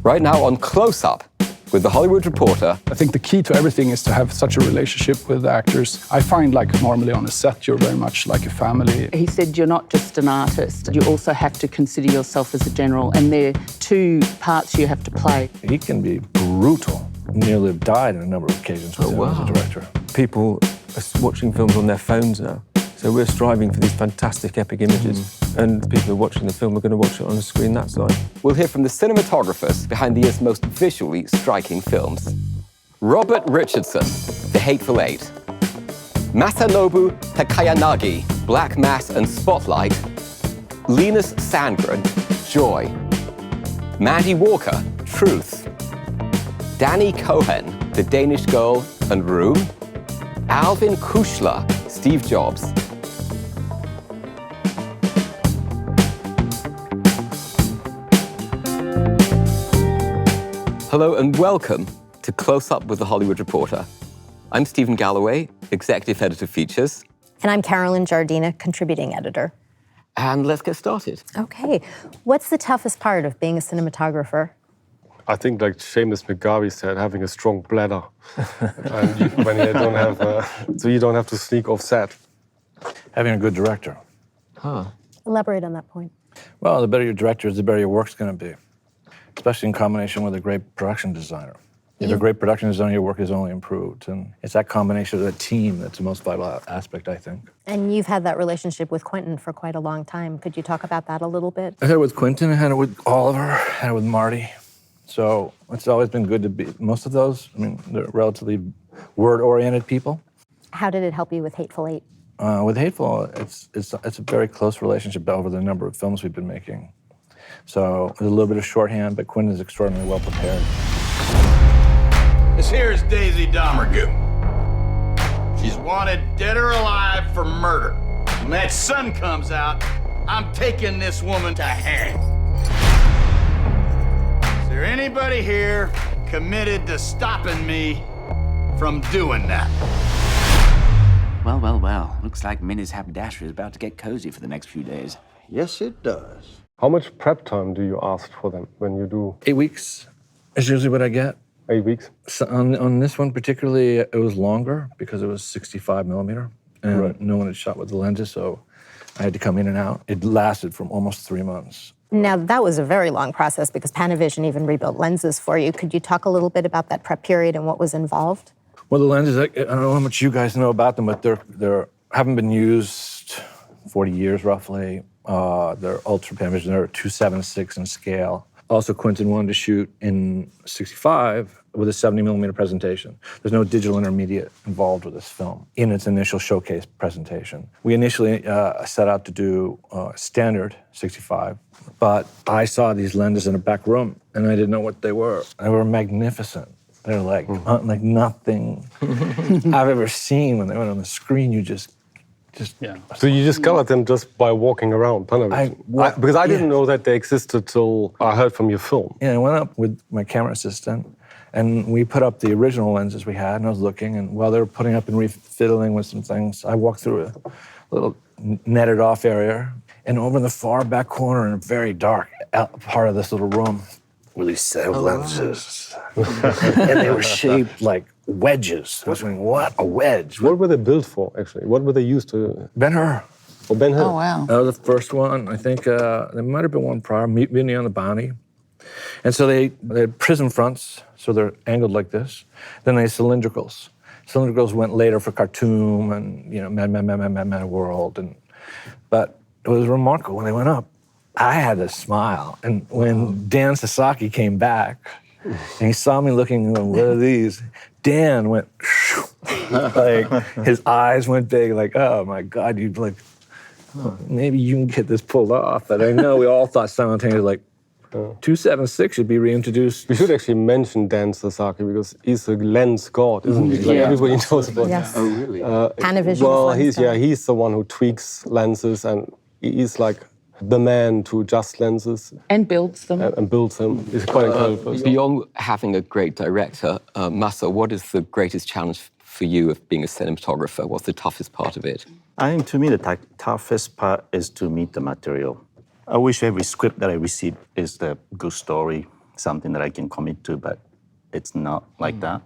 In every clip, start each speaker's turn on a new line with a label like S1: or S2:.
S1: Right now on Close Up with The Hollywood Reporter.
S2: I think the key to everything is to have such a relationship with the actors. I find like normally on a set, you're very much like a family.
S3: He said you're not just an artist, you also have to consider yourself as a general, and there are two parts you have to play.
S4: He can be brutal. Nearly died on a number of occasions with him as a director.
S5: People are watching films on their phones now. So we're striving for these fantastic epic images, and people who are watching the film are going to watch it on a screen that side.
S1: We'll hear from the cinematographers behind the year's most visually striking films. Robert Richardson, The Hateful Eight. Masanobu Takayanagi, Black Mass and Spotlight. Linus Sandgren, Joy. Mandy Walker, Truth. Danny Cohen, The Danish Girl Room. Alwin Kuchler, Steve Jobs. Hello and welcome to Close Up with The Hollywood Reporter. I'm Stephen Galloway, Executive Editor Features.
S6: And I'm Carolyn Jardina, Contributing Editor.
S1: And let's get started.
S6: Okay, what's the toughest part of being a cinematographer?
S7: I think, like Seamus McGarvey said, having a strong bladder. And when you don't have, so you don't have to sneak off set.
S4: Having a good director.
S6: Elaborate on that point.
S4: Well, the better your director is, the better your work's going to be, especially in combination with a great production designer. If a great production designer, your work is only improved. And it's that combination of the team that's the most vital aspect, I think.
S6: And you've had that relationship with Quentin for quite a long time. Could you talk about that a little bit?
S4: I had it with Quentin, I had it with Oliver, I had it with Marty. So it's always been good to be, most of those, I mean, they're relatively word-oriented people.
S6: How did it help you with Hateful Eight?
S4: With Hateful, it's a very close relationship over the number of films we've been making. So there's a little bit of shorthand, but Quentin is extraordinarily well prepared.
S8: This here is Daisy Domergue. She's wanted dead or alive for murder. When that sun comes out, I'm taking this woman to hang. Is there anybody here committed to stopping me from doing that?
S9: Well, well, well. Looks like Minnie's haberdashery is about to get cozy for the next few days.
S10: Yes, it does.
S7: How much prep time do you ask for them when you do?
S4: 8 weeks is usually what I get.
S7: 8 weeks?
S4: So on this one particularly, it was longer because it was 65 millimeter, and no one had shot with the lenses, so I had to come in and out. It lasted from almost 3 months.
S6: Now, that was a very long process because Panavision even rebuilt lenses for you. Could you talk a little bit about that prep period and what was involved?
S4: Well, the lenses, I don't know how much you guys know about them, but they're haven't been used 40 years roughly. They're ultra Panavision, they're 2.76 in scale. Also, Quentin wanted to shoot in 65 with a 70 millimeter presentation. There's no digital intermediate involved with this film in its initial showcase presentation. We initially set out to do standard 65, but I saw these lenses in a back room and I didn't know what they were. They were magnificent. They're like, like nothing I've ever seen. When they went on the screen, you just yeah.
S7: So you discovered them just by walking around Panavision? Because I didn't know that they existed till I heard from your film.
S4: Yeah, I went up with my camera assistant, and we put up the original lenses we had, and I was looking, and while they were putting up and refiddling with some things, I walked through a little netted off area, and over in the far back corner in a very dark part of this little room were these set of lenses. And they were shaped like wedges. I was going, what? A wedge?
S7: What were they built for, actually? What were they used to?
S4: Ben-Hur.
S7: Oh, Ben-Hur.
S3: Oh, wow.
S4: That was the first one. I think there might have been one prior, Mutiny on the Bounty. And so they had prism fronts, so they're angled like this. Then they had cylindricals. Cylindricals went later for Khartoum and, you know, Mad World. But it was remarkable when they went up. I had to smile. And when Dan Sasaki came back, and he saw me looking, what are these? Dan went, like, his eyes went big, like, oh my God, you'd like, maybe you can get this pulled off. But I know we all thought simultaneously, like, 2.76 should be reintroduced.
S7: We should actually mention Dan Sasaki because he's a lens god, isn't he? Like everybody knows about.
S6: Yes.
S7: Oh, really?
S6: Panavision.
S7: Well, he's the one who tweaks lenses, and he's like the man to adjust lenses.
S3: And builds them.
S7: And builds them. He's quite incredible.
S1: Beyond having a great director, Massa, what is the greatest challenge for you of being a cinematographer? What's the toughest part of it?
S10: I think to me the toughest part is to meet the material. I wish every script that I receive is the good story, something that I can commit to, but it's not like that,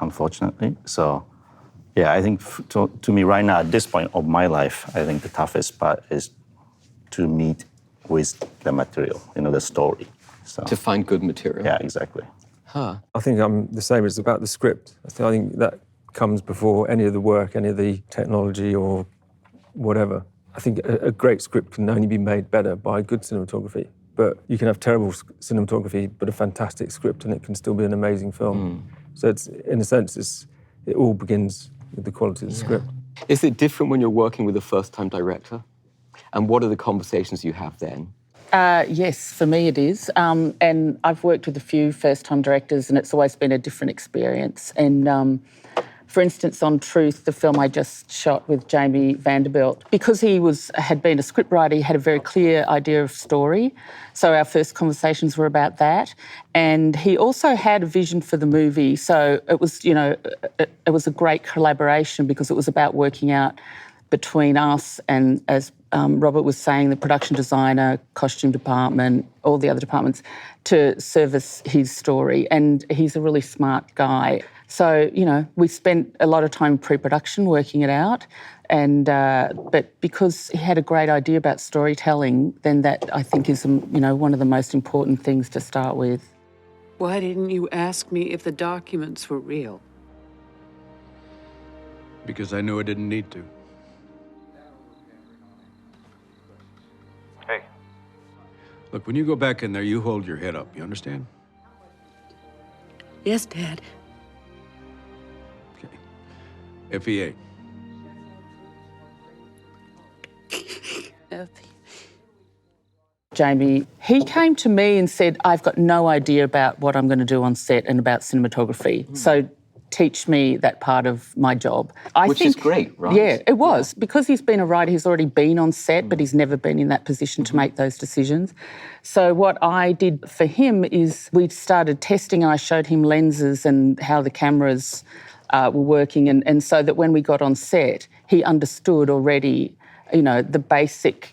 S10: unfortunately. So, yeah, I think to me right now, at this point of my life, I think the toughest part is to meet with the material, the story. So,
S1: To find good material.
S10: yeah, exactly.
S1: Huh.
S5: I think I'm the same. It's about the script. I think that comes before any of the work, any of the technology or whatever. I think a great script can only be made better by good cinematography. But you can have terrible cinematography, but a fantastic script, and it can still be an amazing film. So it's, in a sense, it all begins with the quality of the script.
S1: Is it different when you're working with a first-time director? And what are the conversations you have then?
S3: Yes, for me it is. And I've worked with a few first-time directors, and it's always been a different experience. And for instance, on Truth, the film I just shot with Jamie Vanderbilt, because he had been a scriptwriter, he had a very clear idea of story. So our first conversations were about that. And he also had a vision for the movie. So it was, it was a great collaboration because it was about working out between us and, as Robert was saying, the production designer, costume department, all the other departments, to service his story. And he's a really smart guy. So, we spent a lot of time pre-production working it out. And but because he had a great idea about storytelling, then that, I think, is, one of the most important things to start with.
S11: Why didn't you ask me if the documents were real?
S8: Because I knew I didn't need to.
S12: Hey.
S8: Look, when you go back in there, you hold your head up, you understand?
S11: Yes, Dad.
S8: FEA.
S3: Jamie, he came to me and said, I've got no idea about what I'm going to do on set and about cinematography. So teach me that part of my job.
S1: Which is great, right?
S3: Yeah, it was. Because he's been a writer, he's already been on set, but he's never been in that position to make those decisions. So what I did for him is we started testing, and I showed him lenses and how the cameras were working, and so that when we got on set, he understood already, the basic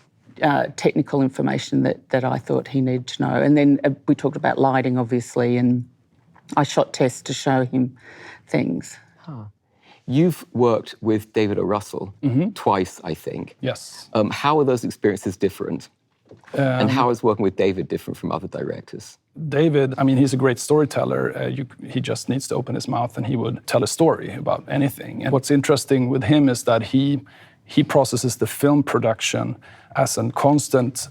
S3: technical information that I thought he needed to know. And then we talked about lighting, obviously, and I shot tests to show him things.
S1: Huh. You've worked with David O. Russell twice, I think.
S2: Yes.
S1: How are those experiences different? And how is working with David different from other directors?
S2: David, he's a great storyteller. He just needs to open his mouth and he would tell a story about anything. And what's interesting with him is that he processes the film production as a constant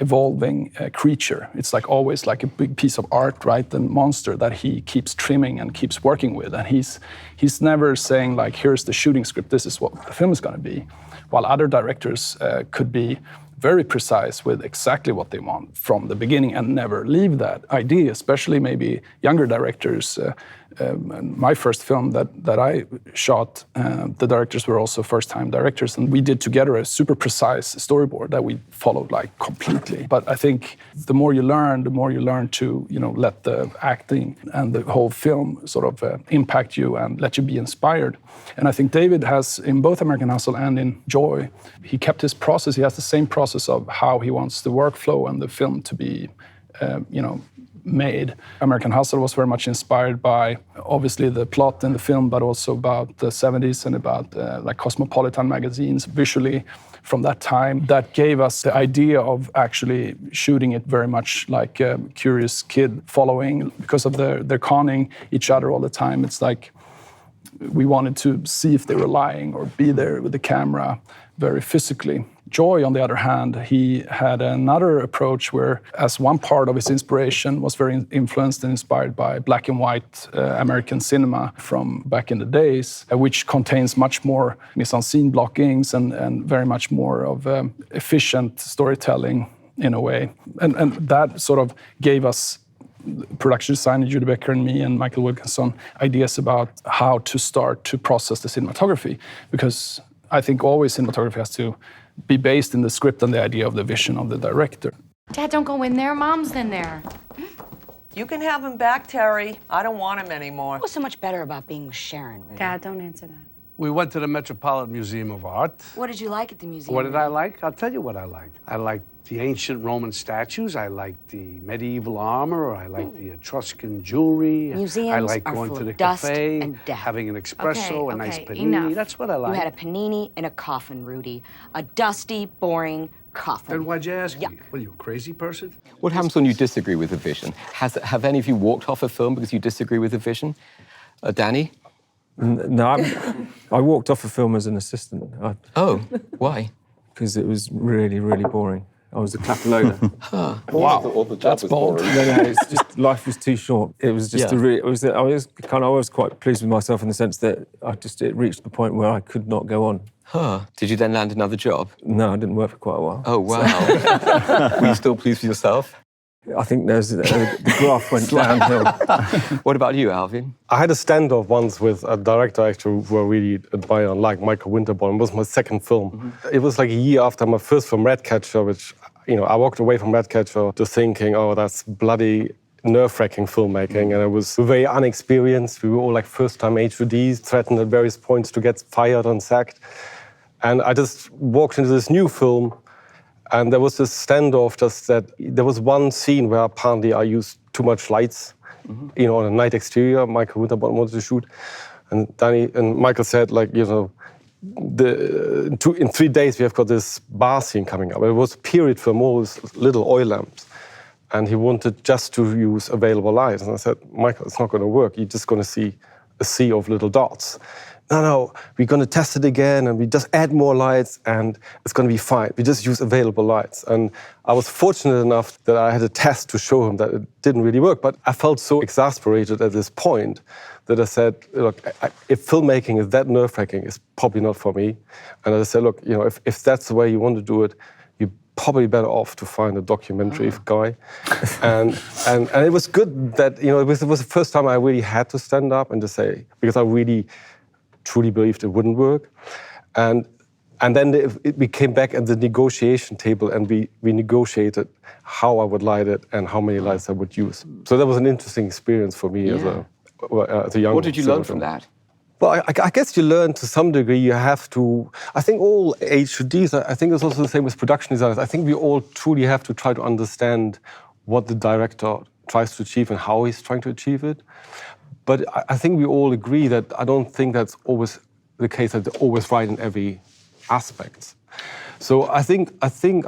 S2: evolving creature. It's always like a big piece of art, right? The monster that he keeps trimming and keeps working with. And he's never saying here's the shooting script, this is what the film is going to be. While other directors could be very precise with exactly what they want from the beginning and never leave that idea, especially maybe younger directors. My first film that I shot, the directors were also first-time directors, and we did together a super precise storyboard that we followed completely. But I think the more you learn to let the acting and the whole film sort of impact you and let you be inspired. And I think David has, in both American Hustle and in Joy, he kept his process. He has the same process of how he wants the workflow and the film to be, made. American Hustle was very much inspired by, obviously, the plot in the film, but also about the 70s and about Cosmopolitan magazines visually from that time. That gave us the idea of actually shooting it very much like a curious kid following, because of they're conning each other all the time. It's we wanted to see if they were lying or be there with the camera very physically. Joy, on the other hand, he had another approach where, as one part of his inspiration, was very influenced and inspired by black and white American cinema from back in the days, which contains much more mise-en-scene blockings and very much more of efficient storytelling in a way. And that sort of gave us, production designer Judy Becker and me and Michael Wilkinson, ideas about how to start to process the cinematography, because I think always cinematography has to be based in the script and the idea of the vision of the director.
S13: Dad, don't go in there. Mom's in there.
S14: You can have him back, Terry. I don't want him anymore.
S13: What's so much better about being with Sharon? Dad, don't answer that.
S12: We went to the Metropolitan Museum of Art.
S14: What did you like at the museum?
S12: What did I like? I'll tell you what I liked. I liked the ancient Roman statues. I liked the medieval armor. I liked the Etruscan jewelry.
S14: Museums
S12: I liked
S14: are
S12: going
S14: full
S12: to the
S14: of dust
S12: cafe,
S14: and death.
S12: having an espresso, a nice
S14: Okay,
S12: panini.
S14: enough.
S12: That's what I liked.
S14: You had a panini in a coffin, Rudy. A dusty, boring coffin.
S12: Then why'd you ask me? What are you, a crazy person?
S1: What happens when you disagree with a vision? Have any of you walked off a film because you disagree with a vision? Danny?
S5: No, I walked off a film as an assistant.
S1: Oh, why?
S5: Because it was really, really boring. I was a clap loader.
S2: Wow, that's bold.
S5: No, it's just life was too short. It was just I was quite pleased with myself in the sense that it reached the point where I could not go on.
S1: Did you then land another job?
S5: No, I didn't work for quite a while.
S1: Oh, wow. Were you still pleased with yourself?
S5: I think the graph went downhill.
S1: What about you, Alvin?
S7: I had a standoff once with a director actually who I really admire and like, Michael Winterbottom. It was my second film. It was like a year after my first film, Ratcatcher, which, I walked away from Ratcatcher to thinking, oh, that's bloody nerve-wracking filmmaking. And I was very unexperienced. We were all like first-time HODs, threatened at various points to get fired and sacked. And I just walked into this new film. And there was this standoff, just that there was one scene where apparently I used too much lights, on a night exterior. Michael Winterbottom wanted to shoot. And Danny and Michael said, in 3 days we have got this bar scene coming up. It was a period film, all these little oil lamps. And he wanted just to use available lights. And I said, Michael, it's not going to work. You're just going to see a sea of little dots. No, we're going to test it again, and we just add more lights, and it's going to be fine. We just use available lights. And I was fortunate enough that I had a test to show him that it didn't really work. But I felt so exasperated at this point that I said, look, if filmmaking is that nerve-wracking, it's probably not for me. And I said, look, if that's the way you want to do it, you're probably better off to find a documentary guy. And it was good that, it was the first time I really had to stand up and to say, because I really truly believed it wouldn't work. And then we came back at the negotiation table and we negotiated how I would light it and how many lights I would use. So that was an interesting experience for me as a young.
S1: What did you learn from that?
S7: Well, I guess you learn to some degree. You have to, I think all HODs, I think it's also the same with production designers. I think we all truly have to try to understand what the director tries to achieve and how he's trying to achieve it. But I think we all agree that I don't think that's always the case, that they're always right in every aspect. So I think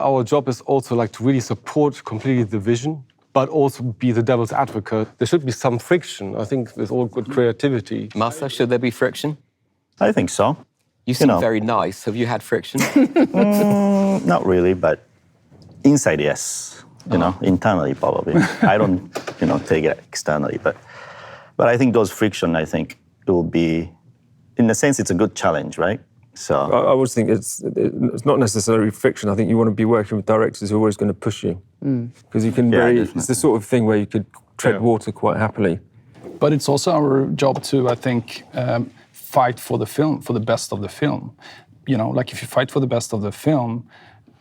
S7: our job is also to really support completely the vision, but also be the devil's advocate. There should be some friction, I think, with all good creativity.
S1: Martha, should there be friction?
S10: I think so.
S1: You seem very nice. Have you had friction?
S10: Not really, but inside, yes. Internally, probably. I don't, take it externally, But I think those friction, it will be, in a sense, it's a good challenge, right? So
S5: I always think it's not necessarily friction. I think you want to be working with directors who are always going to push you. Because you can it's the sort of thing where you could tread water quite happily.
S2: But it's also our job to, I think, fight for the film, for the best of the film. If you fight for the best of the film,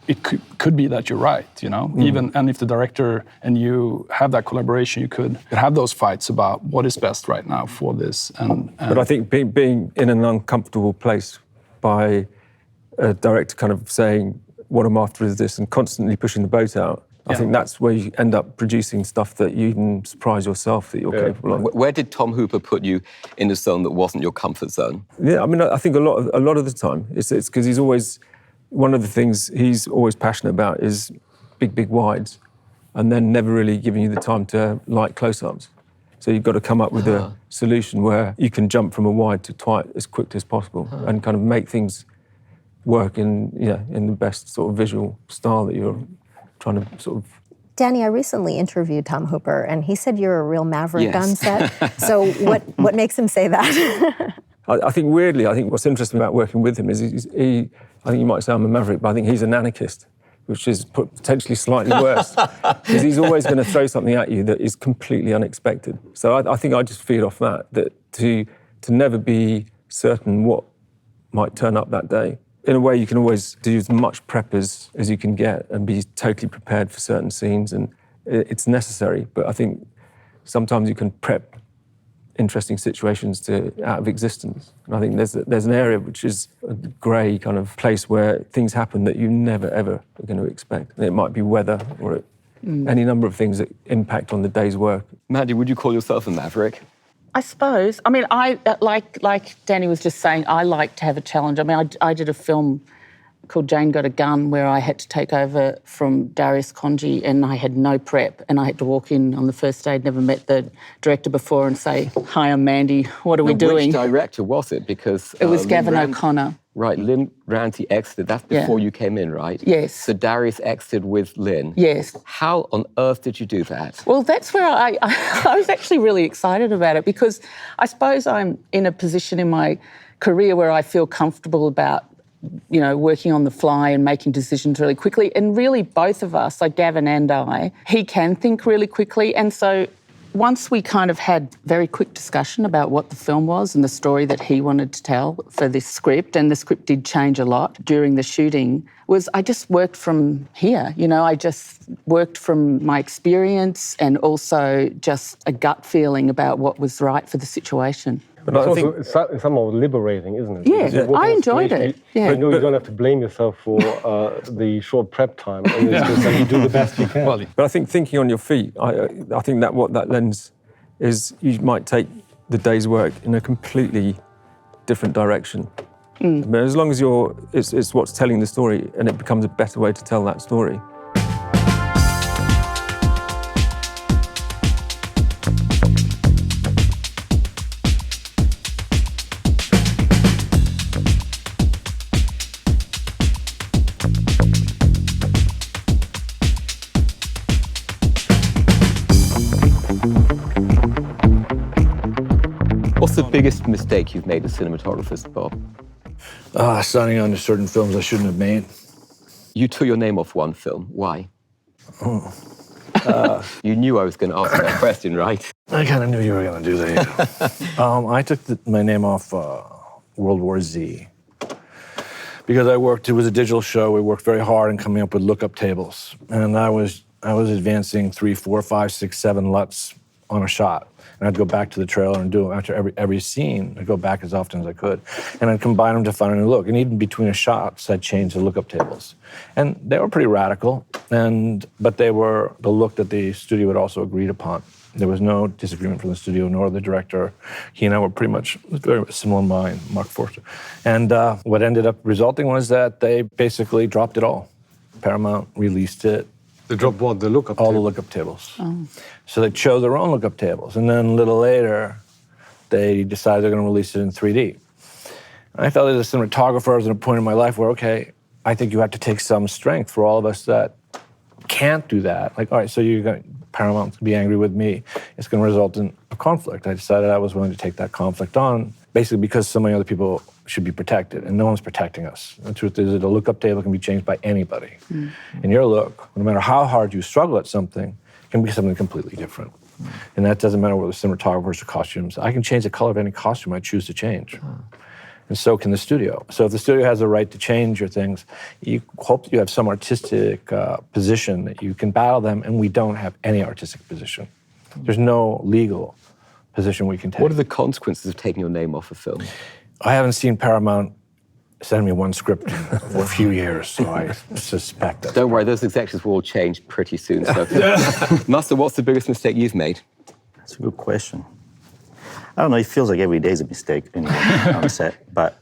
S2: it could be that you're right, and if the director and you have that collaboration, you could have those fights about what is best right now for this.
S5: But I think being in an uncomfortable place by a director kind of saying, what I'm after is this, and constantly pushing the boat out, I think that's where you end up producing stuff that you even surprise yourself that you're capable of.
S1: Where did Tom Hooper put you in a zone that wasn't your comfort zone?
S5: Yeah, I think a lot of the time it's because he's always. One of the things he's always passionate about is big wides, and then never really giving you the time to light close-ups. So you've got to come up with a solution where you can jump from a wide to tight as quickly as possible and kind of make things work in the best sort of visual style that you're trying to sort of.
S6: Danny, I recently interviewed Tom Hooper, and he said you're a real maverick on set. So what makes him say that?
S5: I think weirdly, what's interesting about working with him is I think you might say I'm a maverick, but I think he's an anarchist, which is potentially slightly worse. Because he's always going to throw something at you that is completely unexpected. So I think I just feed off that to never be certain what might turn up that day. In a way, you can always do as much prep as you can get and be totally prepared for certain scenes, and it's necessary. But I think sometimes you can prep interesting situations out of existence. And I think there's an area which is a grey kind of place where things happen that you never, ever are going to expect. And it might be weather or any number of things that impact on the day's work.
S1: Mandy, would you call yourself a maverick?
S3: I suppose. I mean, I like Danny was just saying, I like to have a challenge. I mean, I did a film called Jane Got a Gun, where I had to take over from Darius Konji and I had no prep and I had to walk in on the first day, I'd never met the director before, and say, "Hi, I'm Mandy, what are we doing?"
S1: Which director was it? Because
S3: it was Gavin O'Connor.
S1: Right, Lynn Ranty exited. That's before you came in, right?
S3: Yes.
S1: So Darius exited with Lynn.
S3: Yes.
S1: How on earth did you do that?
S3: Well, that's where I was actually really excited about it, because I suppose I'm in a position in my career where I feel comfortable about, you know, working on the fly and making decisions really quickly. And really both of us, like Gavin and I, he can think really quickly. And so once we kind of had very quick discussion about what the film was and the story that he wanted to tell for this script, and the script did change a lot during the shooting, was I just worked from here. You know, I just worked from my experience and also just a gut feeling about what was right for the situation.
S7: But it's somehow liberating, isn't it?
S3: Yeah, I enjoyed it. Yeah.
S7: But no, you don't have to blame yourself for the short prep time. And it's just like you do the best you can.
S5: But I think thinking on your feet, I think that what that lens is, you might take the day's work in a completely different direction. But as long as it's what's telling the story, and it becomes a better way to tell that story.
S1: What's the biggest mistake you've made as cinematographers, Bob?
S4: Signing on to certain films I shouldn't have made.
S1: You took your name off one film. Why? You knew I was going to ask that question, right?
S4: I kind of knew you were going to do that. I took my name off World War Z because it was a digital show. We worked very hard in coming up with lookup tables. And I was advancing 3, 4, 5, 6, 7 LUTs on a shot. And I'd go back to the trailer and do it after every scene. I'd go back as often as I could. And I'd combine them to find a new look. And even between the shots, I'd change the lookup tables. And they were pretty radical, but they were the look that the studio had also agreed upon. There was no disagreement from the studio nor the director. He and I were pretty much very similar in mind, Mark Forster. And what ended up resulting was that they basically dropped it all. Paramount released it.
S7: They dropped what? The lookup tables?
S4: All the lookup tables. Oh. So they chose their own lookup tables. And then a little later, they decided they're going to release it in 3D. And I felt as a cinematographer, I was at a point in my life where, okay, I think you have to take some strength for all of us that can't do that. Like, all right, so Paramount's going to be angry with me. It's going to result in a conflict. I decided I was willing to take that conflict on, basically because so many other people should be protected, and no one's protecting us. The truth is that a lookup table can be changed by anybody. And your look, no matter how hard you struggle at something, can be something completely different. And that doesn't matter whether cinematographers or costumes. I can change the color of any costume I choose to change. And so can the studio. So if the studio has the right to change your things, you hope that you have some artistic position that you can battle them, and we don't have any artistic position. There's no legal position we can take.
S1: What are the consequences of taking your name off a film?
S4: I haven't seen Paramount send me one script for a few years, so I suspect that.
S1: Don't worry, those executives will all change pretty soon. So. Master, what's the biggest mistake you've made?
S10: That's a good question. I don't know, it feels like every day is a mistake anyway on set. But,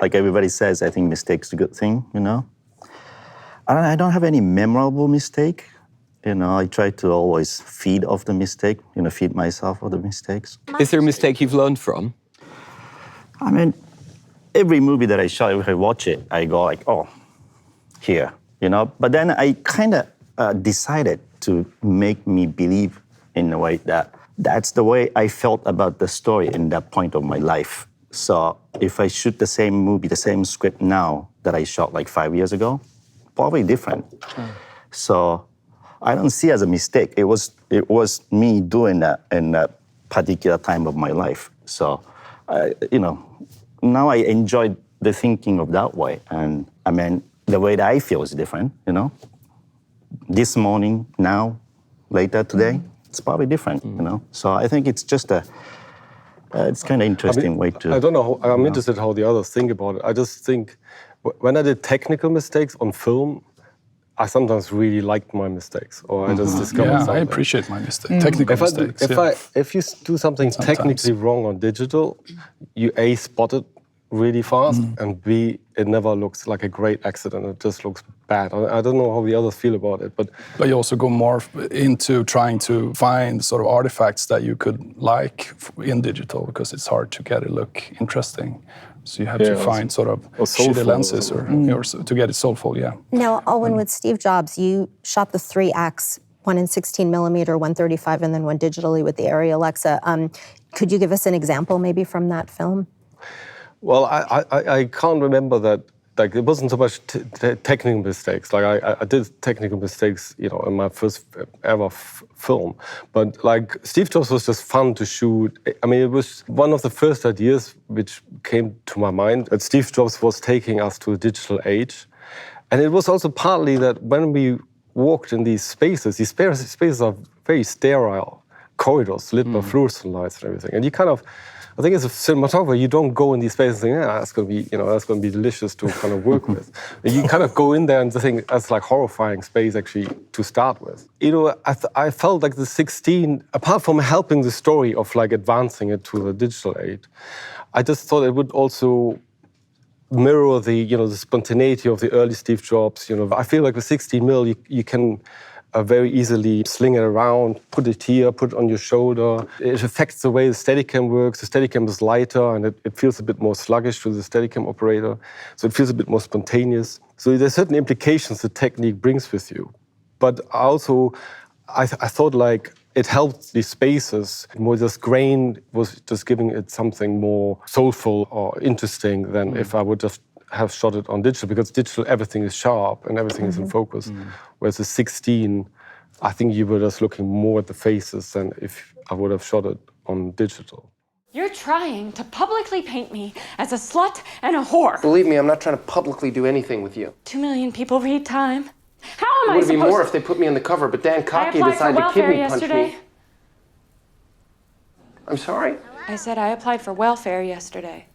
S10: like everybody says, I think mistake's a good thing, you know? I don't have any memorable mistake. I try to always feed off the mistake, feed myself of the mistakes.
S1: Is there a mistake you've learned from?
S10: I mean, every movie that I shot, if I watch it, I go like, oh, here, But then I kind of decided to make me believe in a way that that's the way I felt about the story in that point of my life. So if I shoot the same movie, the same script now that I shot like 5 years ago, probably different. So I don't see it as a mistake. It was me doing that in that particular time of my life. So, now I enjoy the thinking of that way. And I mean, the way that I feel is different, This morning, now, later, today, it's probably different, you know. So I think it's just it's kind of interesting way to.
S7: I don't know. I'm interested how the others think about it. I just think when I did technical mistakes on film, I sometimes really liked my mistakes, or I just discovered something.
S2: I appreciate my mistakes, technical mistakes.
S7: If you do something technically wrong on digital, you A, spot it really fast, and B, it never looks like a great accident. It just looks bad. I don't know how the others feel about it, but
S2: you also go more into trying to find sort of artifacts that you could like in digital, because it's hard to get it look interesting. So you have to find sort of shitty lenses or to get it soulful,
S6: Now, Alwin, with Steve Jobs, you shot the 3 acts, one in 16 millimeter, 135, and then one digitally with the Arri Alexa. Could you give us an example maybe from that film?
S7: Well, I can't remember that. Like, it wasn't so much technical mistakes. Like, I did technical mistakes, you know, in my first ever film. But like, Steve Jobs was just fun to shoot. I mean, it was one of the first ideas which came to my mind, that Steve Jobs was taking us to a digital age. And it was also partly that when we walked in these spaces are very sterile corridors lit by fluorescent lights and everything. And you kind of, I think as a cinematographer, you don't go in these spaces and think, that's going to be, you know, that's going to be delicious to kind of work with. You kind of go in there and think that's like horrifying space actually to start with. You know, I felt like the 16, apart from helping the story of like advancing it to the digital age, I just thought it would also mirror the, you know, the spontaneity of the early Steve Jobs. You know, I feel like with 16 mil, you can very easily sling it around, put it here, put it on your shoulder. It affects the way the Steadicam works. The Steadicam is lighter and it feels a bit more sluggish to the Steadicam operator. So it feels a bit more spontaneous. So there's certain implications the technique brings with you. But also, I thought like it helped these spaces. More just grain was just giving it something more soulful or interesting than if I would just have shot it on digital, because digital, everything is sharp and everything is in focus. Whereas the 16, I think you were just looking more at the faces than if I would have shot it on digital.
S13: You're trying to publicly paint me as a slut and a whore.
S15: Believe me, I'm not trying to publicly do anything with you.
S13: 2 million people read Time. How am I
S15: supposed to? It would be more
S13: to...
S15: if they put me on the cover, but Dan Cocky decided to kidney punch me. I'm sorry?
S13: I said I applied for welfare yesterday.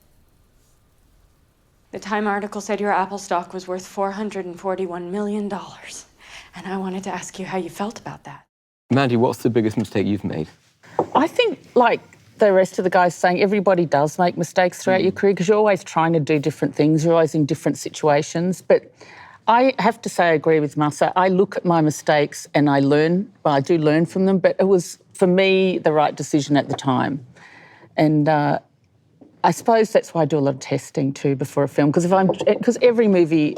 S13: The Time article said your Apple stock was worth $441 million. And I wanted to ask you how you felt about that.
S1: Mandy, what's the biggest mistake you've made?
S3: I think, like the rest of the guys saying, everybody does make mistakes throughout your career, because you're always trying to do different things. You're always in different situations. But I have to say I agree with Masa. I look at my mistakes and I learn. Well, I do learn from them, but it was, for me, the right decision at the time. And I suppose that's why I do a lot of testing too before a film, because every movie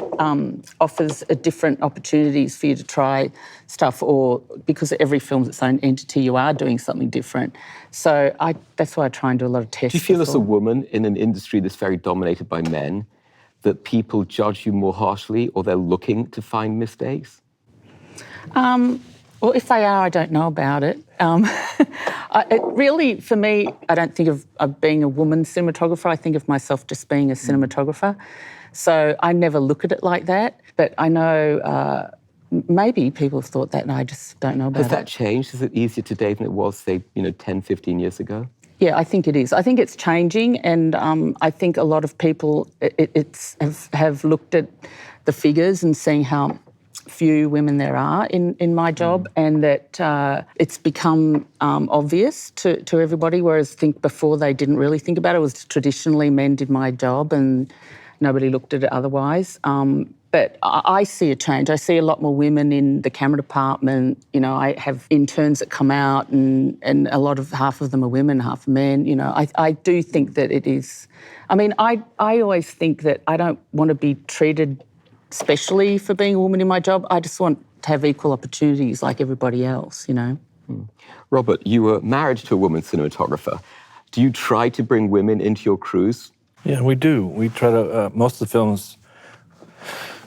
S3: offers a different opportunities for you to try stuff, or because every film's its own entity, you are doing something different. So that's why I try and do a lot of tests.
S1: Do you feel as a woman in an industry that's very dominated by men that people judge you more harshly, or they're looking to find mistakes?
S3: Well, if they are, I don't know about it. It really, for me, I don't think of being a woman cinematographer. I think of myself just being a cinematographer. So I never look at it like that. But I know maybe people have thought that and I just don't know about it.
S1: Has that changed? Is it easier today than it was, say, 10, 15 years ago?
S3: Yeah, I think it is. I think it's changing, and I think a lot of people have looked at the figures and seeing how few women there are in my job, and that it's become obvious to everybody, whereas I think before they didn't really think about it. It was traditionally men did my job and nobody looked at it otherwise. But I see a change. I see a lot more women in the camera department. You know, I have interns that come out and half of them are women, half men. You know, I do think that it is. I mean, I always think that I don't want to be treated specially for being a woman in my job. I just want to have equal opportunities like everybody else, you know.
S1: Robert, you were married to a woman cinematographer. Do you try to bring women into your crews?
S4: Yeah, we do. We try to, most of the films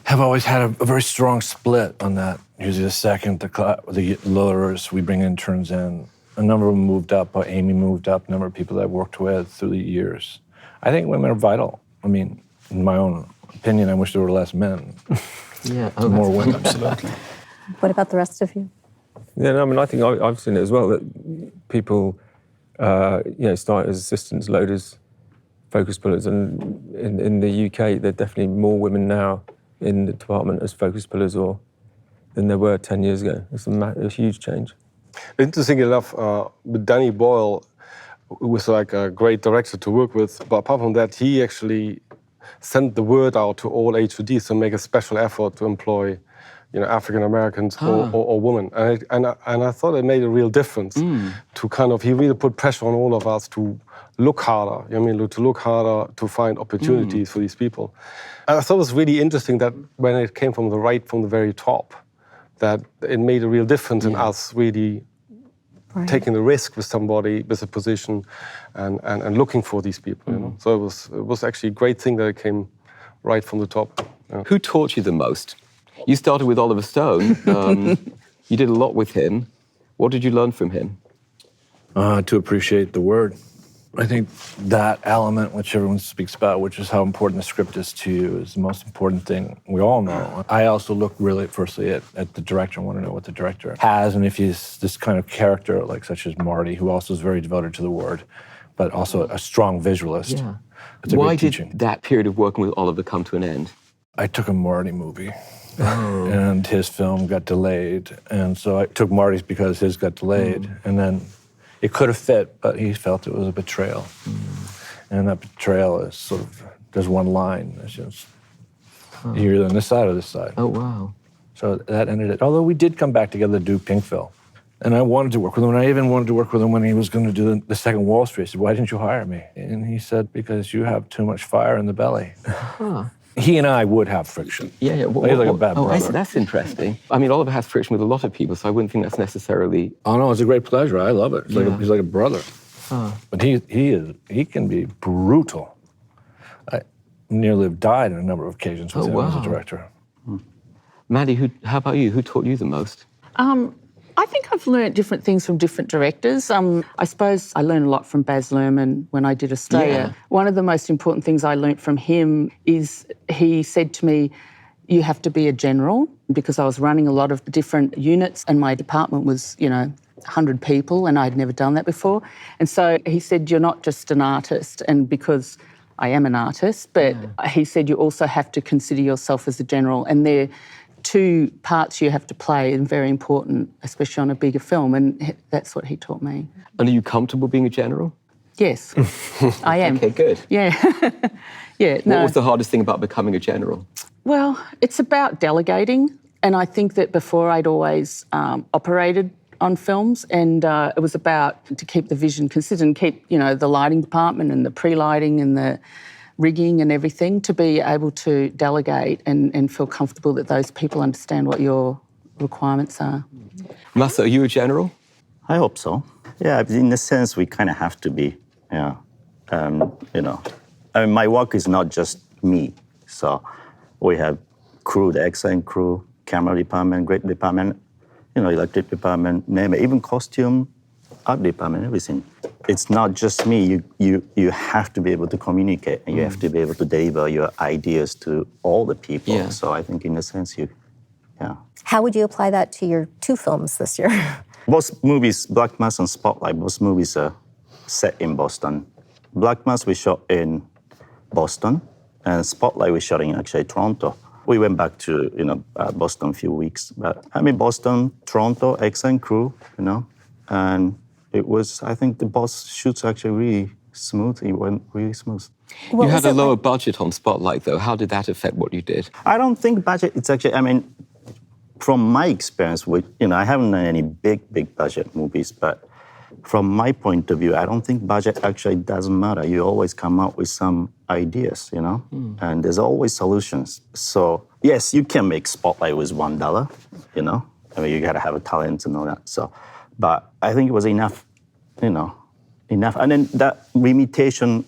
S4: have always had a very strong split on that. Usually the second, the lowers, we bring interns in. A number of them moved up, Amy moved up, a number of people that I've worked with through the years. I think women are vital. I mean, in my own opinion, I wish there were less men.
S1: Yeah,
S4: more women.
S2: Absolutely.
S6: What about the rest of you?
S5: Yeah, no, I mean, I think I've seen it as well, that people, start as assistants, loaders, focus pullers, and in the UK, there are definitely more women now in the department as focus pullers than there were 10 years ago. It's a huge change.
S7: Interesting enough, with Danny Boyle, who was like a great director to work with, but apart from that, he actually sent the word out to all HODs to make a special effort to employ, African Americans or women, and I thought it made a real difference. To kind of, he really put pressure on all of us to look harder. To look harder to find opportunities for these people. And I thought it was really interesting that when it came from the very top, that it made a real difference in us really taking the risk with somebody with a position and looking for these people. So it was actually a great thing that it came right from the top. Yeah.
S1: Who taught you the most? You started with Oliver Stone. You did a lot with him. What did you learn from him?
S4: To appreciate the word. I think that element which everyone speaks about, which is how important the script is to you, is the most important thing we all know. I also look really firstly at the director. I want to know what the director has, and if he's this kind of character, like such as Marty, who also is very devoted to the word, but also a strong visualist.
S1: Yeah.
S4: It's a
S1: Why
S4: great teaching.
S1: did that period of working with Oliver come to an end?
S4: I took a Marty movie. And his film got delayed, and so I took Marty's because his got delayed, and then it could have fit, but he felt it was a betrayal. And that betrayal is sort of, there's one line, it's just, you're either on this side or this side.
S1: Oh, wow.
S4: So that ended it. Although we did come back together to do Pinkville, and I wanted to work with him, and I even wanted to work with him when he was going to do the second Wall Street. I said, why didn't you hire me? And he said, because you have too much fire in the belly. He and I would have friction.
S1: Yeah.
S4: He's like a bad brother.
S1: That's interesting. I mean, Oliver has friction with a lot of people, so I wouldn't think that's necessarily...
S4: Oh, no, it's a great pleasure. I love it. He's like a brother. But he can be brutal. I nearly have died on a number of occasions with him as a director.
S1: Mandy, how about you? Who taught you the most?
S3: I think I've learnt different things from different directors. I suppose I learned a lot from Baz Luhrmann when I did Australia. Yeah. One of the most important things I learnt from him is he said to me, you have to be a general, because I was running a lot of different units and my department was, 100 people, and I'd never done that before. And so he said, you're not just an artist, and because I am an artist, but he said you also have to consider yourself as a general, and they're two parts you have to play, and very important, especially on a bigger film, and that's what he taught me.
S1: And are you comfortable being a general?
S3: Yes, I am.
S1: Okay, good.
S3: Yeah. Yeah.
S1: What was the hardest thing about becoming a general?
S3: Well, it's about delegating, and I think that before I'd always operated on films, and it was about to keep the vision consistent, keep, the lighting department and the pre-lighting and the rigging and everything, to be able to delegate and feel comfortable that those people understand what your requirements are.
S1: Masa, are you a general?
S10: I hope so. Yeah, in a sense, we kind of have to be, I mean, my work is not just me. So we have crew, the excellent crew, camera department, great department, electric department, name it, even costume, art department, everything. It's not just me. You have to be able to communicate, and you have to be able to deliver your ideas to all the people. Yeah. So I think in a sense,
S6: How would you apply that to your two films this year?
S10: Both movies, Black Mass and Spotlight, both movies are set in Boston. Black Mass we shot in Boston, and Spotlight we shot in actually Toronto. We went back to Boston a few weeks, but I mean Boston, Toronto, excellent crew, and it was, I think the boss shoots actually really smooth. It went really smooth.
S1: You had a lower budget on Spotlight, though. How did that affect what you did?
S10: I don't think budget. It's actually, I mean, from my experience with, I haven't done any big budget movies, but from my point of view, I don't think budget actually doesn't matter. You always come up with some ideas, and there's always solutions. So yes, you can make Spotlight with $1, I mean, you got to have a talent and all that. So, but I think it was enough. And then that limitation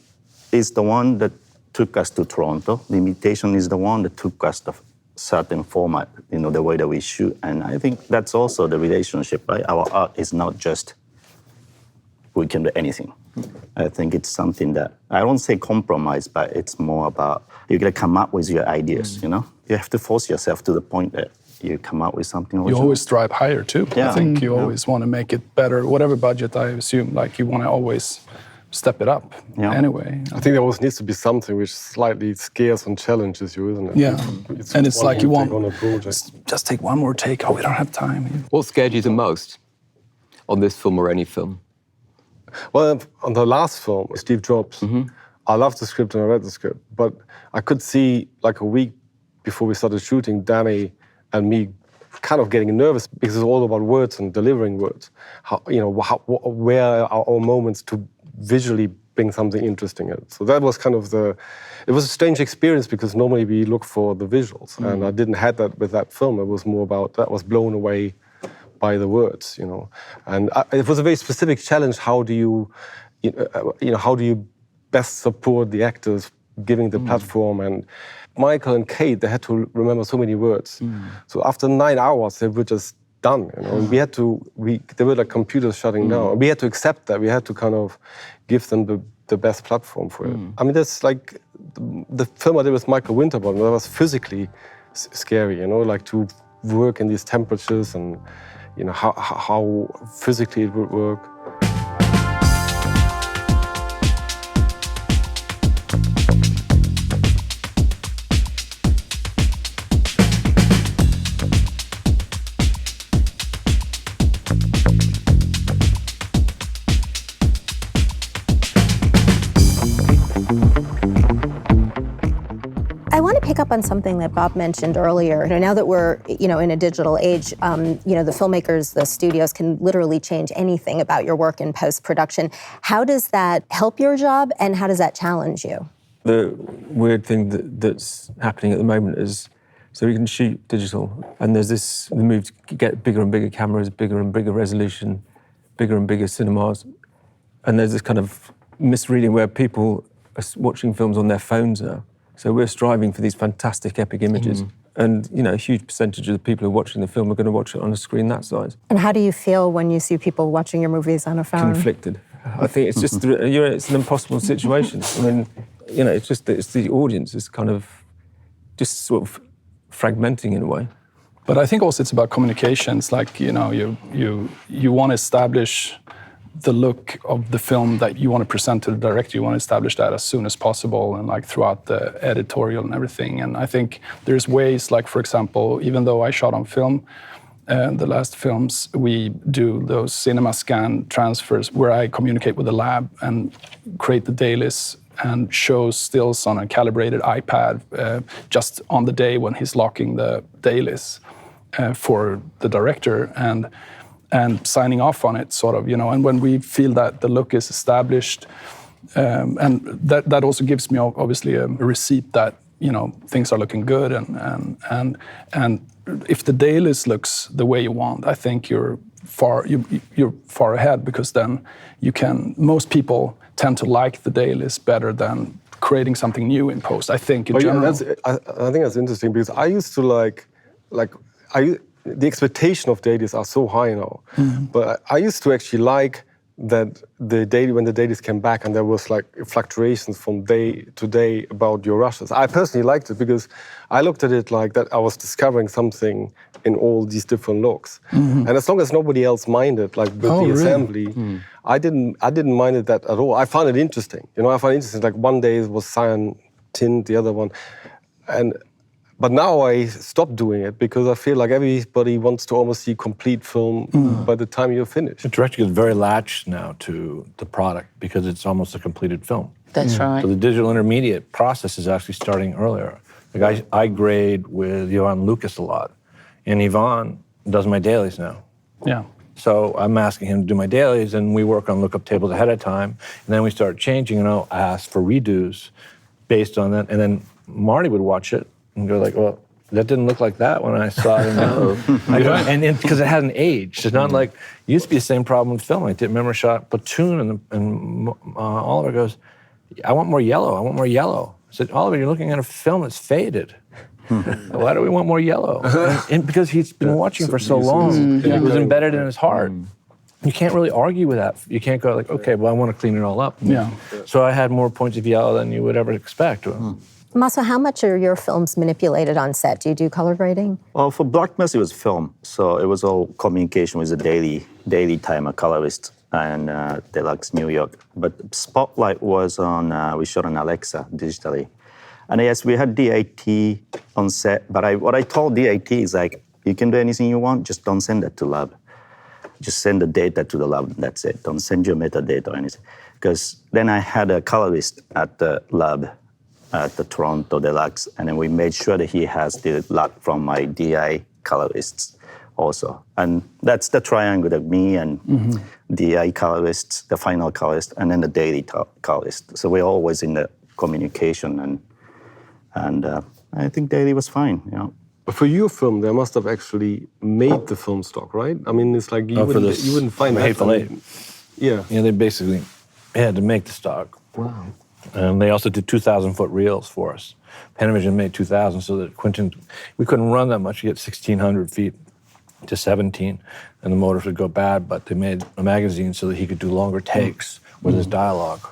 S10: is the one that took us to Toronto. Limitation is the one that took us to certain format, the way that we shoot. And I think that's also the relationship, right? Our art is not just we can do anything. I think it's something that, I don't say compromise, but it's more about you got to come up with your ideas, You have to force yourself to the point that you come out with something
S2: You
S10: original.
S2: always strive higher too.
S10: Yeah.
S2: I think you always want to make it better, whatever budget, I assume, like you want to always step it up anyway.
S7: I think there always needs to be something which slightly scares and challenges you, isn't it?
S2: Yeah, and it's like you want
S7: on a project.
S2: just take one more take. Oh, we don't have time.
S1: What scared you the most on this film or any film?
S7: Well, on the last film, Steve Jobs, I loved the script and I read the script, but I could see like a week before we started shooting, Danny and me kind of getting nervous because it's all about words and delivering words. Where are our moments to visually bring something interesting in? So that was kind of it was a strange experience because normally we look for the visuals, and I didn't have that with that film. It was more about that was blown away by the words, And it was a very specific challenge. How do you best support the actors, giving the platform? And Michael and Kate, they had to remember so many words. So after 9 hours, they were just done. And they were like computers shutting down. We had to accept that. We had to kind of give them the best platform for it. I mean, that's like the film I did with Michael Winterbottom. That was physically scary, like to work in these temperatures and how physically it would work.
S6: I want to pick up on something that Bob mentioned earlier. Now that we're, in a digital age, the filmmakers, the studios can literally change anything about your work in post-production. How does that help your job, and how does that challenge you?
S5: The weird thing that's happening at the moment is, so we can shoot digital, and there's the move to get bigger and bigger cameras, bigger and bigger resolution, bigger and bigger cinemas, and there's this kind of misreading where people are watching films on their phones now. So we're striving for these fantastic epic images. And, a huge percentage of the people who are watching the film are going to watch it on a screen that size.
S6: And how do you feel when you see people watching your movies on a phone?
S5: Conflicted. I think it's just, it's an impossible situation. I mean, it's the audience is kind of just sort of fragmenting in a way.
S2: But I think also it's about communication. It's like, you want to establish the look of the film that you want to present to the director. You want to establish that as soon as possible, and like throughout the editorial and everything. And I think there's ways, like for example, even though I shot on film, the last films, we do those cinema scan transfers where I communicate with the lab and create the dailies and show stills on a calibrated iPad just on the day when he's locking the dailies for the director, and signing off on it, sort of, and when we feel that the look is established, and that also gives me obviously a receipt that, things are looking good, and if the dailies looks the way you want, I think you're far ahead, because then most people tend to like the dailies better than creating something new in post, I think, in general.
S7: I think that's interesting, because I used to the expectation of dailies are so high now. But I used to actually like that when the dailies came back and there was like fluctuations from day to day about your rushes. I personally liked it because I looked at it like that I was discovering something in all these different looks. And as long as nobody else minded, like with the assembly, I didn't mind it that at all. I found it interesting. I found it interesting, like one day it was cyan tint, the other one. But now I stopped doing it because I feel like everybody wants to almost see complete film by the time you're finished.
S4: The director is very latched now to the product because it's almost a completed film.
S3: That's right.
S4: So the digital intermediate process is actually starting earlier. Like I grade with Johan Lucas a lot, and Yvonne does my dailies now.
S2: Yeah.
S4: So I'm asking him to do my dailies, and we work on lookup tables ahead of time, and then we start changing, and I'll ask for redos based on that, and then Marty would watch it and go like, well, that didn't look like that when I saw it. And because it hadn't aged. It's not like, it used to be the same problem with film. I remember I shot Platoon, and Oliver goes, I want more yellow, I want more yellow. I said, Oliver, you're looking at a film that's faded. Why do we want more yellow? And because he's been watching for so long, it was embedded in his heart. You can't really argue with that. You can't go like, okay, well, I want to clean it all up.
S2: Yeah.
S4: So I had more points of yellow than you would ever expect.
S6: Maso, how much are your films manipulated on set? Do you do color grading?
S10: Well, for Black Mass, it was film, so it was all communication with the daily timer colorist and Deluxe New York. But Spotlight was on, we shot on Alexa digitally. And yes, we had DAT on set, but what I told DAT is like, you can do anything you want, just don't send that to lab. Just send the data to the lab, that's it. Don't send your metadata or anything. Because then I had a colorist at the lab, at the Toronto Deluxe, and then we made sure that he has the lot from my DI colorists also. And that's the triangle of me and DI colorists, the final colorist, and then the daily colorist. So we're always in the communication, and I think daily was fine, you know.
S7: But for your film, they must have actually made the film stock, right? I mean, it's like you wouldn't find that.
S4: Hateful Eight.
S7: Yeah.
S4: Yeah, they basically had to make the stock.
S7: Wow.
S4: And they also did 2,000-foot reels for us. Panavision made 2,000, so that Quentin, we couldn't run that much. You get 1,600 feet to 17, and the motors would go bad, but they made a magazine so that he could do longer takes with his dialogue,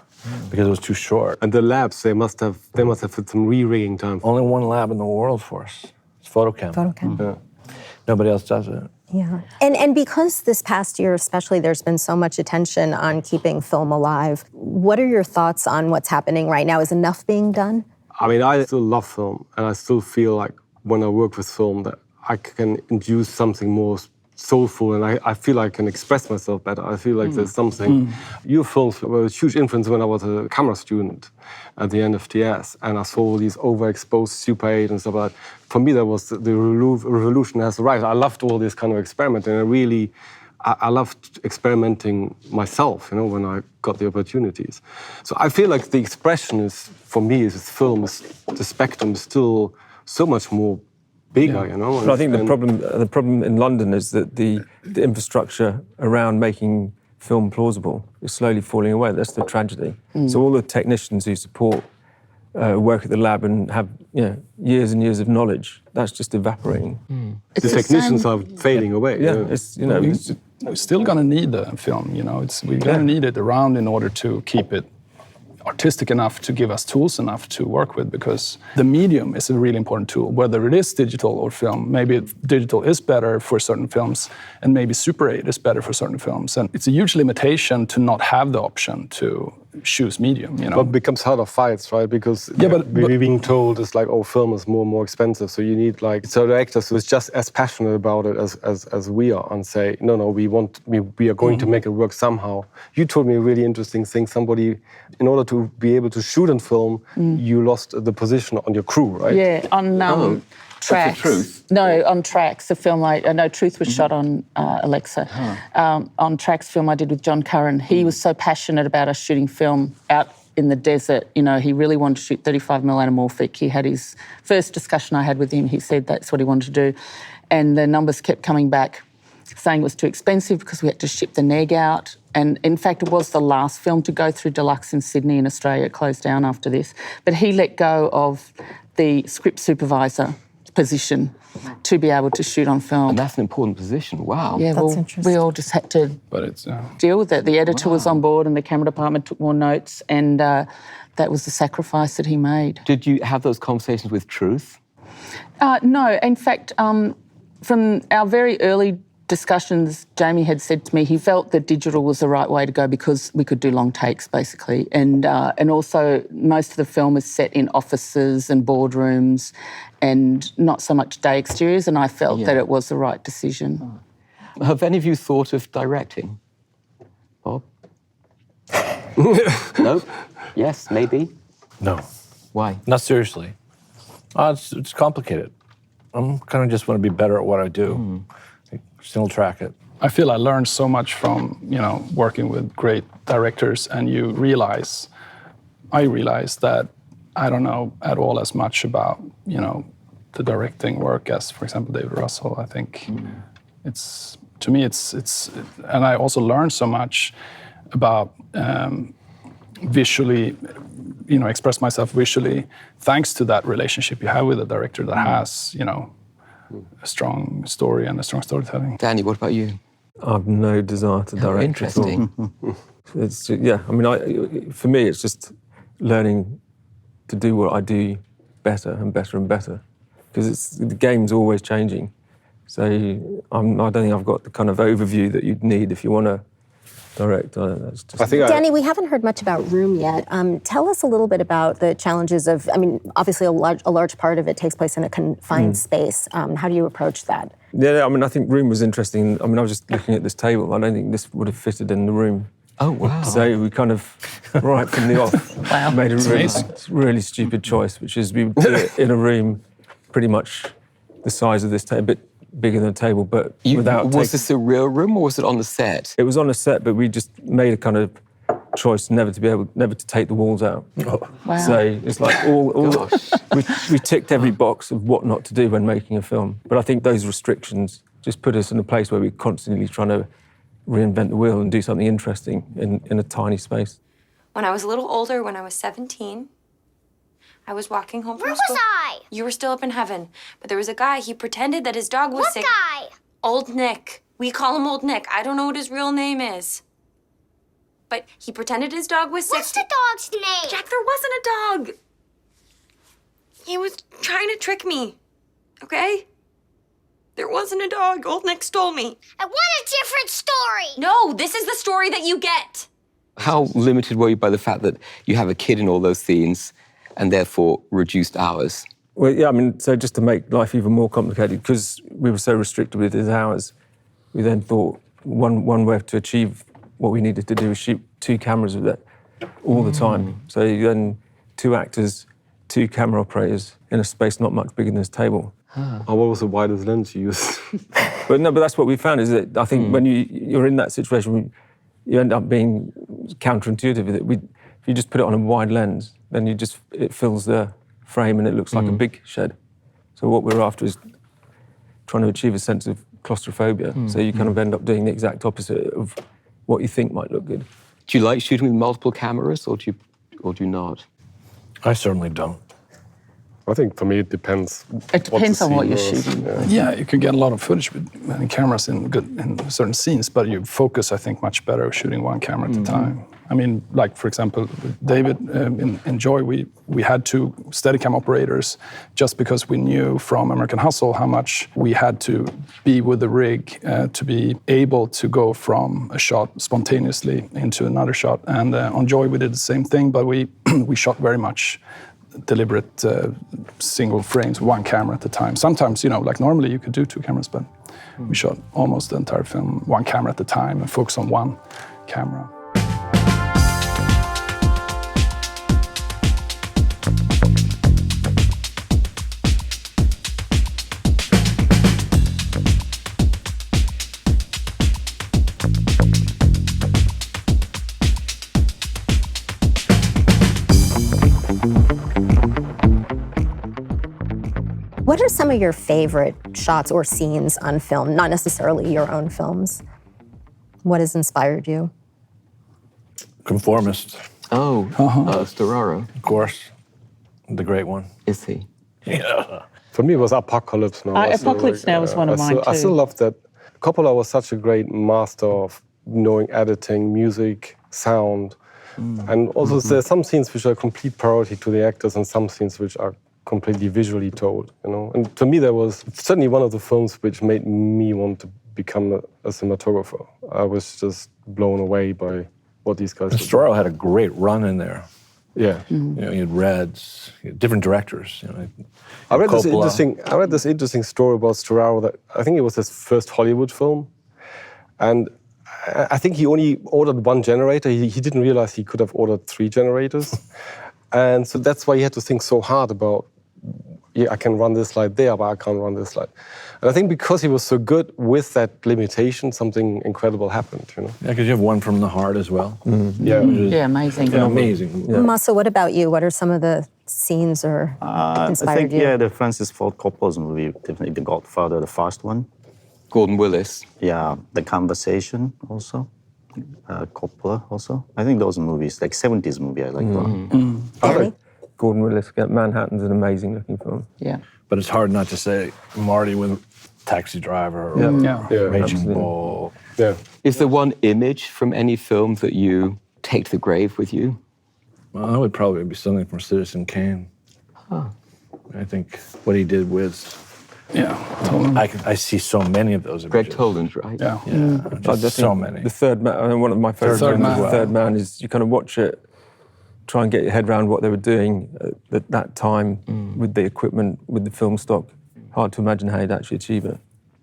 S4: because it was too short.
S7: And the labs, they must have had some re-rigging time.
S4: Only one lab in the world for us. It's Photochem.
S6: Photochem.
S7: Yeah.
S4: Nobody else does it.
S6: Yeah. And because this past year especially, there's been so much attention on keeping film alive, what are your thoughts on what's happening right now? Is enough being done?
S7: I mean, I still love film, and I still feel like when I work with film that I can induce something more soulful, and I feel I can express myself better. I feel like there's something. Your films were a huge influence when I was a camera student at the NFTS, and I saw all these overexposed Super 8 and stuff like that. For me, that was the revolution has arrived. I loved all this kind of experimenting, and I loved experimenting myself, you know, when I got the opportunities. So I feel like the expression is, for me, is film, the spectrum is still so much more bigger, you know.
S5: But I think the problem in London is that the infrastructure around making film plausible is slowly falling away. That's the tragedy. So all the technicians who support work at the lab and have years and years of knowledge, that's just evaporating.
S7: The technicians are fading away.
S5: Yeah, it's
S2: we're still going to need the film. You know, we're going to need it around in order to keep it artistic enough to give us tools enough to work with, because the medium is a really important tool, whether it is digital or film. Maybe digital is better for certain films, and maybe Super 8 is better for certain films. And it's a huge limitation to not have the option to choose medium, you know.
S7: But it becomes harder fights, right? Because we're being told it's like, oh, film is more and more expensive, so you need like directors who is just as passionate about it as we are, and say, no, we are going to make it work somehow. You told me a really interesting thing. Somebody, in order to be able to shoot and film, you lost the position on your crew, right?
S3: Yeah, on Tracks.
S1: Truth?
S3: No, on Tracks, the film Truth was shot on Alexa. On Tracks film I did with John Curran, he was so passionate about us shooting film out in the desert. You know, he really wanted to shoot 35mm anamorphic. He had his first discussion I had with him, he said that's what he wanted to do. And the numbers kept coming back saying it was too expensive because we had to ship the neg out. And in fact, it was the last film to go through Deluxe in Sydney in Australia. It closed down after this. But he let go of the script supervisor position to be able to shoot on film.
S1: And that's an important position, wow.
S3: Yeah,
S6: That's interesting.
S3: we all just had to deal with it. The editor was on board and the camera department took more notes, and that was the sacrifice that he made.
S1: Did you have those conversations with Truth?
S3: No, in fact, from our very early discussions, Jamie had said to me he felt that digital was the right way to go because we could do long takes, basically. And also most of the film is set in offices and boardrooms and not so much day exteriors, and I felt that it was the right decision.
S1: Have any of you thought of directing? Bob? No? Yes, maybe?
S4: No.
S1: Why?
S4: Not seriously. It's complicated. I kind of just want to be better at what I do. Still track it.
S2: I feel I learned so much from, working with great directors, and I realized that I don't know at all as much about, the directing work as, for example, David Russell. I think to me, and I also learned so much about visually, express myself visually, thanks to that relationship you have with a director that has, a strong story and a strong storytelling.
S1: Danny, what about you?
S5: I have no desire to direct.
S1: Interesting.
S5: For me, it's just learning to do what I do better and better and better, because the game's always changing. So I don't think I've got the kind of overview that you'd need if you want to direct. That's just...
S6: Danny, we haven't heard much about Room yet. Tell us a little bit about the challenges of, I mean, obviously a large part of it takes place in a confined space. How do you approach that?
S5: Yeah, I mean, I think Room was interesting. I mean, I was just looking at this table. I don't think this would have fitted in the room.
S1: Oh, wow.
S5: So we kind of, right from the off, made a really stupid choice, which is we would do it in a room pretty much the size of this table, a bit bigger than a table, but without...
S1: Was this a real room or was it on the set?
S5: It was on a set, but we just made a kind of choice never to take the walls out.
S6: Wow.
S5: So it's like we ticked every box of what not to do when making a film. But I think those restrictions just put us in a place where we're constantly trying to reinvent the wheel and do something interesting in a tiny space.
S16: When I was a little older, when I was 17, I was walking home from
S17: Where
S16: school.
S17: was I?
S16: You were still up in heaven. But there was a guy, he pretended that his dog was sick.
S17: What guy?
S16: Old Nick. We call him Old Nick. I don't know what his real name is. But he pretended his dog was sick.
S17: What's the dog's name?
S16: Jack, there wasn't a dog. He was trying to trick me, okay? There wasn't a dog. Old Nick stole me.
S17: I want a different story.
S16: No, this is the story that you get.
S1: How limited were you by the fact that you have a kid in all those scenes and therefore reduced hours?
S5: Well, yeah, I mean, so just to make life even more complicated, because we were so restricted with his hours, we then thought one way to achieve what we needed to do was shoot 2 cameras with it all the time. So then 2 actors, 2 camera operators in a space not much bigger than this table.
S7: What was the widest lens you used?
S5: But that's what we found, is that I think when you're in that situation, you end up being counterintuitive with it. If you just put it on a wide lens, then it fills the frame and it looks like a big shed. So what we're after is trying to achieve a sense of claustrophobia. So you kind of end up doing the exact opposite of what you think might look good.
S1: Do you like shooting with multiple cameras or do you not?
S4: I certainly don't.
S7: I think for me it depends.
S3: It depends on what you're shooting.
S2: Yeah, you can get a lot of footage with many cameras in certain scenes, but you focus, I think, much better shooting 1 camera at a time. I mean, like, for example, with David in Joy, we had 2 Steadicam operators just because we knew from American Hustle how much we had to be with the rig to be able to go from a shot spontaneously into another shot. And on Joy, we did the same thing, but we shot very much deliberate single frames, 1 camera at a time. Sometimes, like normally you could do 2 cameras, but we shot almost the entire film 1 camera at a time and focus on 1 camera.
S6: What are some of your favorite shots or scenes on film, not necessarily your own films? What has inspired you?
S4: Conformist.
S1: Oh, Storaro.
S4: Of course, the great one.
S1: Is he?
S4: Yeah.
S7: For me, it was Apocalypse Now.
S3: Apocalypse Now was one of mine too.
S7: I still love that. Coppola was such a great master of knowing editing, music, sound. And also there's some scenes which are complete priority to the actors and some scenes which are completely visually told, And to me, that was certainly one of the films which made me want to become a cinematographer. I was just blown away by what these guys did.
S4: Storaro had a great run in there.
S7: Yeah.
S4: You had Reds, different directors.
S7: I read this interesting story about Storaro that I think it was his first Hollywood film. And I think he only ordered 1 generator. He didn't realize he could have ordered 3 generators. And so that's why he had to think so hard about, I can run this light there, but I can't run this light. And I think because he was so good with that limitation, something incredible happened,
S4: Yeah, because you have One from the Heart as well.
S7: Yeah.
S3: Yeah, amazing.
S4: Yeah, amazing. Yeah.
S6: Masa, what about you? What are some of the scenes or inspired
S10: I think,
S6: you?
S10: the Francis Ford Coppola's movie, definitely The Godfather, the first one.
S1: Gordon Willis.
S10: Yeah, The Conversation also. Coppola also. I think those movies, like 70s movie, I like that.
S5: Gordon Willis, Manhattan's an amazing looking film.
S3: Yeah.
S4: But it's hard not to say Marty with Taxi Driver or Raging Bull.
S7: Yeah.
S1: Is there one image from any film that you take to the grave with you?
S4: Well, that would probably be something from Citizen Kane.
S1: Huh.
S4: I think what he did with... I see so many of those images.
S1: Greg Toland, right?
S4: Yeah, just so many.
S5: The Third Man, one of my favourite films of The Third Man is you kind of watch it, try and get your head around what they were doing at that time with the equipment, with the film stock. Hard to imagine how you'd actually achieve it.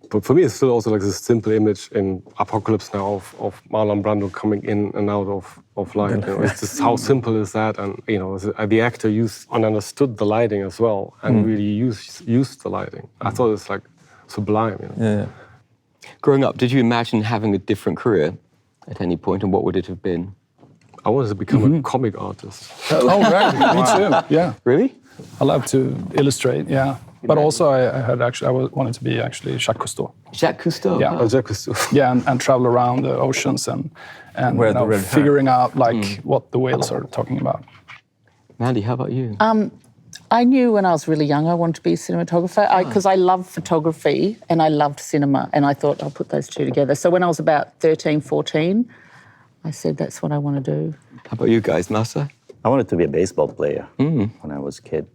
S7: But for me, it's still also like this simple image in Apocalypse Now of Marlon Brando coming in and out of light. You know, it's just how simple is that? And you know, the actor used and understood the lighting as well, and really used the lighting. I thought it's like sublime. You know?
S5: Yeah.
S1: Growing up, did you imagine having a different career at any point, and what would it have been?
S7: I wanted to become a comic artist.
S2: Oh, right. Me too. Yeah.
S1: Really?
S2: I love to illustrate. Yeah. But also, I wanted to be actually Jacques Cousteau.
S1: Jacques Cousteau.
S2: Yeah.
S7: Oh, Jacques Cousteau.
S2: Yeah, and travel around the oceans and
S5: Wear the red hat.
S2: figuring out what the whales are talking about.
S1: Mandy, how about you?
S3: I knew when I was really young I wanted to be a cinematographer because I loved photography and I loved cinema, and I thought I'll put those two together. So when I was about 13, 14, I said that's what I want to do.
S1: How about you guys, Massa?
S10: I wanted to be a baseball player when I was a kid,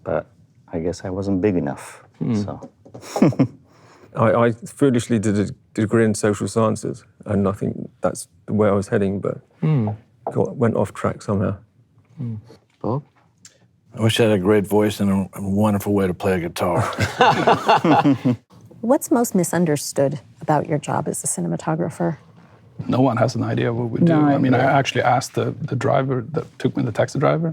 S10: but I guess I wasn't big enough, so...
S5: I foolishly did a degree in social sciences, and I think that's the way I was heading, but went off track somehow.
S1: Bob?
S4: I wish I had a great voice and a wonderful way to play a guitar.
S6: What's most misunderstood about your job as a cinematographer?
S2: No one has an idea what we do.
S3: No.
S2: I mean, I actually asked the driver that took me, the taxi driver,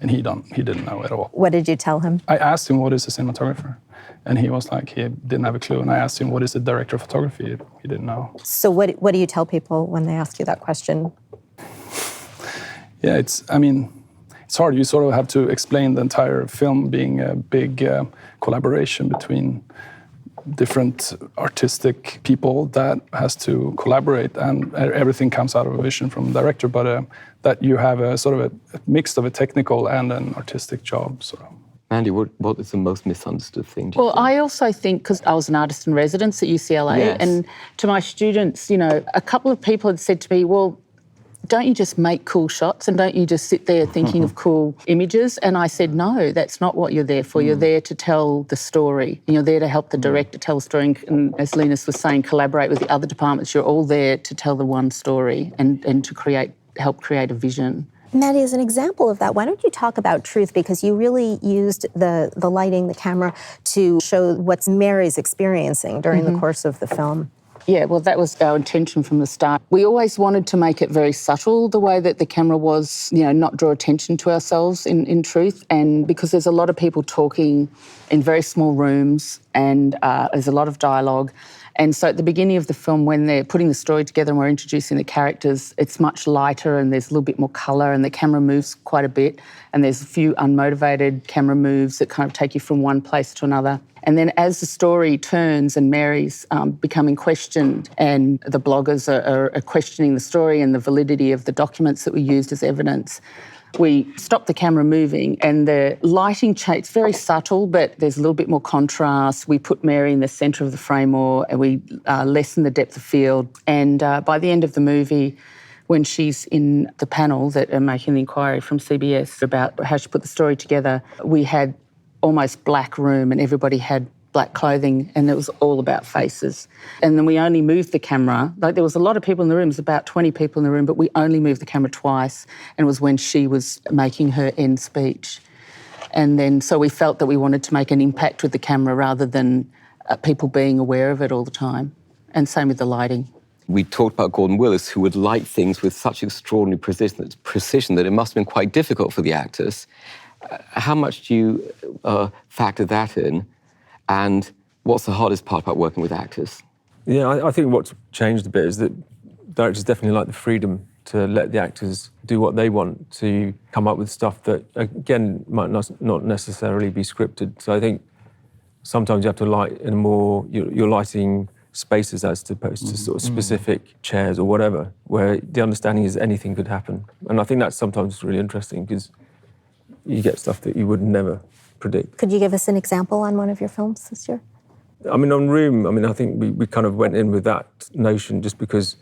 S2: and he didn't know at all.
S6: What did you tell him?
S2: I asked him, what is a cinematographer? And he was like, he didn't have a clue. And I asked him, what is a director of photography? He didn't know.
S6: So what do you tell people when they ask you that question?
S2: Yeah, it's hard. You sort of have to explain the entire film being a big collaboration between different artistic people that has to collaborate, and everything comes out of a vision from the director, but that you have a sort of a mix of a technical and an artistic job. Sort of.
S1: Mandy, what is the most misunderstood thing? Do you think?
S3: I also think, because I was an artist in residence at UCLA, and to my students, you know, a couple of people had said to me, well, don't you just make cool shots and don't you just sit there thinking of cool images? And I said, no, that's not what you're there for. You're there to tell the story. You're there to help the director tell the story. And as Linus was saying, collaborate with the other departments. You're all there to tell the one story and to help create a vision.
S6: Maddie, as an example of that, why don't you talk about truth? Because you really used the lighting, the camera, to show what Mary's experiencing during the course of the film.
S3: Yeah, well, that was our intention from the start. We always wanted to make it very subtle, the way that the camera was, you know, not draw attention to ourselves in truth. And because there's a lot of people talking in very small rooms and there's a lot of dialogue. And so at the beginning of the film, when they're putting the story together and we're introducing the characters, it's much lighter and there's a little bit more colour and the camera moves quite a bit. And there's a few unmotivated camera moves that kind of take you from one place to another. And then as the story turns and Mary's becoming questioned and the bloggers are questioning the story and the validity of the documents that we used as evidence, we stop the camera moving and the lighting change. It's very subtle, but there's a little bit more contrast. We put Mary in the centre of the frame more and we lessen the depth of field. And by the end of the movie, when she's in the panel that are making the inquiry from CBS about how she put the story together, we had almost black room and everybody had black clothing and it was all about faces. And then we only moved the camera. Like there was a lot of people in the room, it was about 20 people in the room, but we only moved the camera twice and it was when she was making her end speech. And then so we felt that we wanted to make an impact with the camera rather than people being aware of it all the time. And same with the lighting.
S1: We talked about Gordon Willis, who would light things with such extraordinary precision that it must have been quite difficult for the actors. How much do you factor that in? And what's the hardest part about working with actors?
S5: Yeah, I think what's changed a bit is that directors definitely like the freedom to let the actors do what they want, to come up with stuff that, again, might not necessarily be scripted. So I think sometimes you have to light in a more, you're lighting spaces as opposed to sort of specific chairs or whatever, where the understanding is anything could happen. And I think that's sometimes really interesting because you get stuff that you would never predict.
S6: Could you give us an example on one of your films this year?
S5: I mean, on Room, I think we kind of went in with that notion just because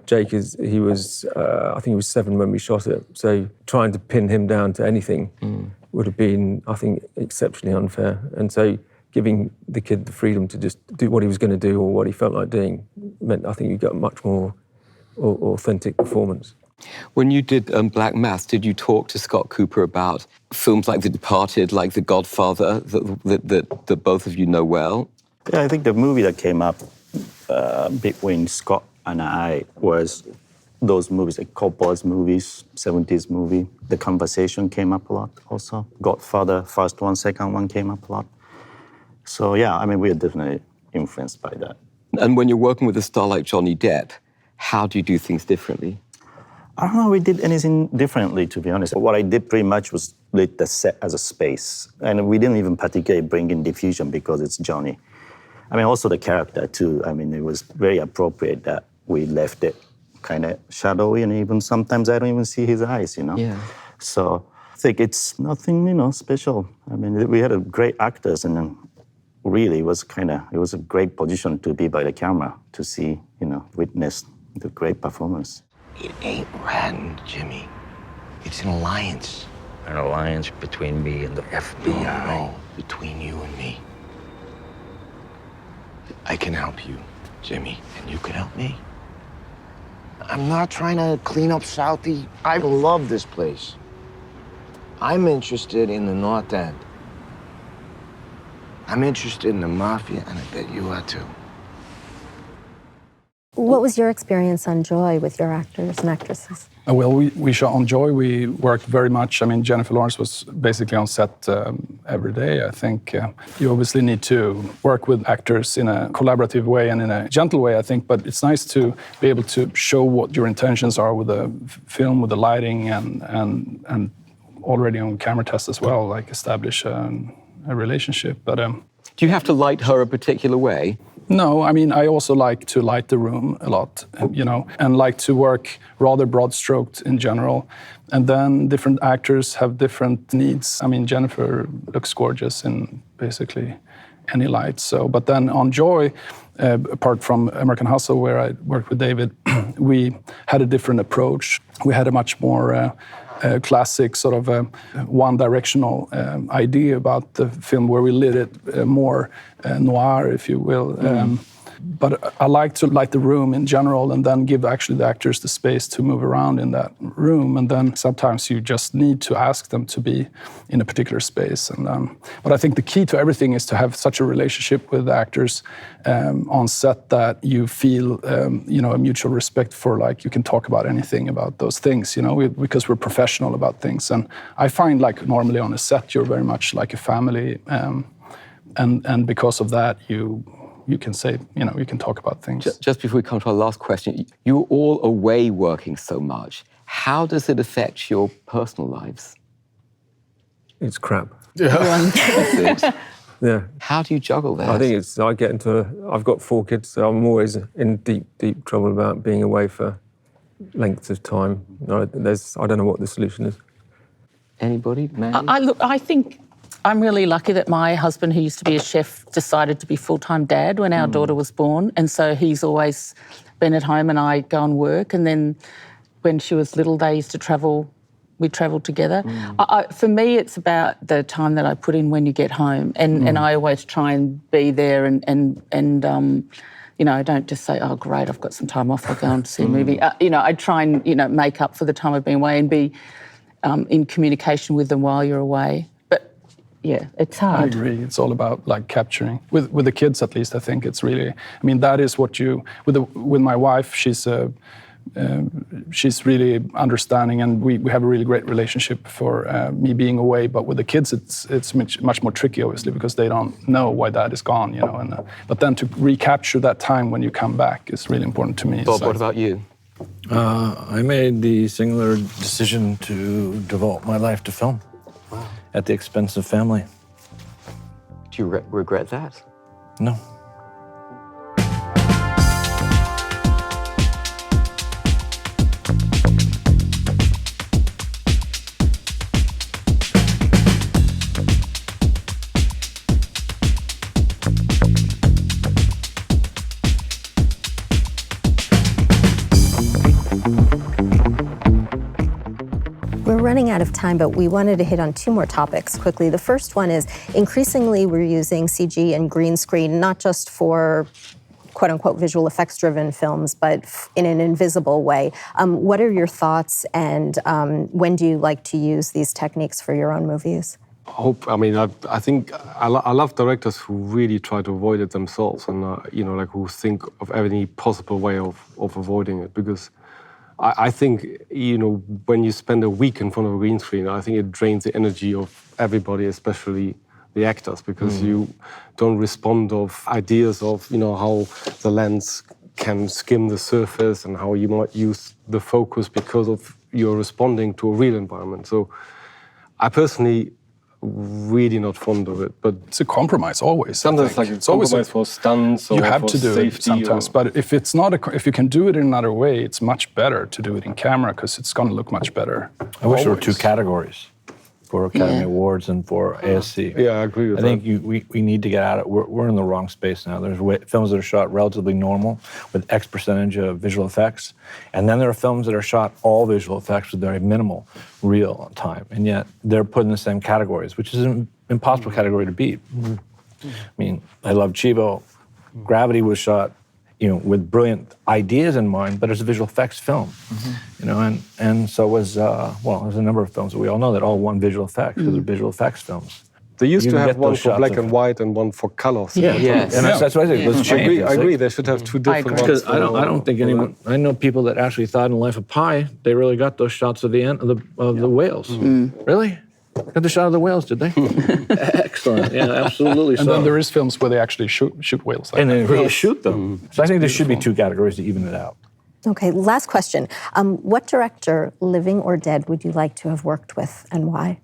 S5: Jake I think he was 7 when we shot it. So trying to pin him down to anything would have been, I think, exceptionally unfair. And so giving the kid the freedom to just do what he was going to do or what he felt like doing meant I think you got a much more authentic performance.
S1: When you did Black Mass, did you talk to Scott Cooper about films like The Departed, like The Godfather, that both of you know well?
S10: Yeah, I think the movie that came up between Scott and I was those movies, like Coppola's movies, 70s movie. The Conversation came up a lot also. Godfather, first one, second one came up a lot. So yeah, I mean, we are definitely influenced by that.
S1: And when you're working with a star like Johnny Depp, how do you do things differently?
S10: I don't know, we did anything differently, to be honest. What I did pretty much was lit the set as a space. And we didn't even particularly bring in diffusion because it's Johnny. I mean, also the character, too. I mean, it was very appropriate that we left it kind of shadowy, and even sometimes I don't even see his eyes, you know?
S1: Yeah.
S10: So I think it's nothing, you know, special. I mean, we had a great actors, and then really it was a great position to be by the camera to see, you know, witness the great performance.
S18: It ain't ratting, Jimmy. It's an alliance. An alliance between me and the FBI. No, between you and me. I can help you, Jimmy, and you can help me. I'm not trying to clean up Southie. I love this place. I'm interested in the North End. I'm interested in the Mafia, and I bet you are too.
S6: What was your experience on Joy with your actors and actresses?
S2: Well, we shot on Joy. We worked very much. I mean, Jennifer Lawrence was basically on set every day. I think you obviously need to work with actors in a collaborative way and in a gentle way, I think. But it's nice to be able to show what your intentions are with the film, with the lighting, and already on camera test as well, like establish a relationship. But
S1: do you have to light her a particular way?
S2: No, I mean, I also like to light the room a lot, you know, and like to work rather broad-stroked in general. And then different actors have different needs. I mean, Jennifer looks gorgeous in basically any light. So, but then on Joy, apart from American Hustle, where I worked with David, we had a different approach. We had a much more classic sort of one-directional idea about the film, where we lit it more noir, if you will. But I like to light the room in general and then give actually the actors the space to move around in that room. And then sometimes you just need to ask them to be in a particular space. And but I think the key to everything is to have such a relationship with the actors on set that you feel, you know, a mutual respect for, like, you can talk about anything about those things, you know, because we're professional about things. And I find, like, normally on a set, you're very much like a family. And because of that, you can say, you know, you can talk about things.
S1: Just before we come to our last question, you're all away working so much. How does it affect your personal lives?
S5: It's crap.
S1: Yeah. That's it.
S5: Yeah.
S1: How do you juggle that?
S5: I think I've got 4 kids, so I'm always in deep trouble about being away for lengths of time. I don't know what the solution is.
S1: Anybody? Mandy?
S3: I think I'm really lucky that my husband, who used to be a chef, decided to be full-time dad when our daughter was born. And so he's always been at home and I go and work. And then when she was little, they used to travel. We travelled together. For me, it's about the time that I put in when you get home. And I always try and be there and you know, I don't just say, oh, great, I've got some time off, I'll go and see a movie. You know, I try and, you know, make up for the time I've been away and be in communication with them while you're away. Yeah, it's hard.
S2: I agree. It's all about, like, capturing. With the kids, at least, I think it's really, I mean, that is what you, with my wife, she's really understanding, and we have a really great relationship for me being away. But with the kids, it's much more tricky, obviously, because they don't know why dad is gone, you know. And but then to recapture that time when you come back is really important to me.
S1: Bob, what about you?
S4: I made the singular decision to devote my life to film. Wow. At the expense of family.
S1: Do you regret that?
S4: No.
S6: We're running out of time, but we wanted to hit on two more topics quickly. The first one is increasingly we're using CG and green screen, not just for quote-unquote visual effects-driven films, but in an invisible way. What are your thoughts, and when do you like to use these techniques for your own movies?
S7: I think I love directors who really try to avoid it themselves, and who think of any possible way of avoiding it. Because I think when you spend a week in front of a green screen, I think it drains the energy of everybody, especially the actors, because you don't respond of ideas of how the lens can skim the surface and how you might use the focus because of you're responding to a real environment. So I personally really not fond of it, but
S2: it's a compromise always.
S7: Sometimes it's always compromise for stunts.
S2: You
S7: or
S2: have
S7: for
S2: to do it sometimes, but if it's not, if you can do it in another way, it's much better to do it in camera because it's going to look much better.
S4: I wish there were two categories for Academy Awards and for ASC.
S7: Yeah, I agree with that.
S4: I think we need to get out of it. We're in the wrong space now. There's films that are shot relatively normal with X percentage of visual effects, and then there are films that are shot all visual effects with very minimal real time, and yet they're put in the same categories, which is an impossible category to beat. I mean, I love Chivo. Gravity was shot with brilliant ideas in mind, but it's a visual effects film, and so was, there's a number of films that we all know that all won visual effects, because they're visual effects films.
S7: They used to have one for black and white and one for colors.
S4: Yeah, and that's what I think.
S7: I agree. They should have two different ones.
S4: Because I don't think anyone. I know people that actually thought in Life of Pi they really got those shots of the end of the whales. Really? Got the shot of the whales, did they? Excellent. Yeah, absolutely.
S2: And then there is films where they actually shoot whales.
S4: And they really shoot them. So I think there should be two categories to even it out.
S6: Okay, last question. What director, living or dead, would you like to have worked with, and why?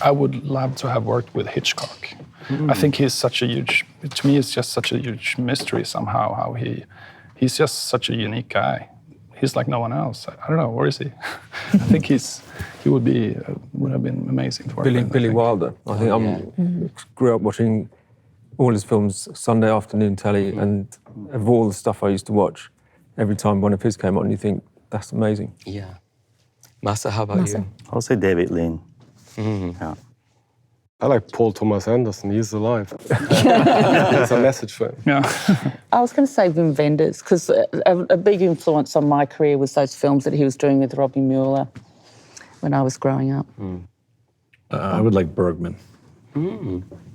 S2: I would love to have worked with Hitchcock. I think he's such a huge, to me, it's just such a huge mystery somehow, how he's just such a unique guy. He's like no one else. I don't know, where is he? I think he would have been amazing to work with.
S5: Billy Wilder. I think I grew up watching all his films Sunday afternoon telly, and of all the stuff I used to watch, every time one of his came on, you think, that's amazing.
S1: Yeah. Masa, how about you?
S10: I'll say David Lean.
S1: Yeah.
S7: I like Paul Thomas Anderson. He's alive. There's a message for him.
S2: Yeah.
S3: I was going to say Wim Wenders, because a big influence on my career was those films that he was doing with Robbie Mueller when I was growing up.
S4: I would like Bergman.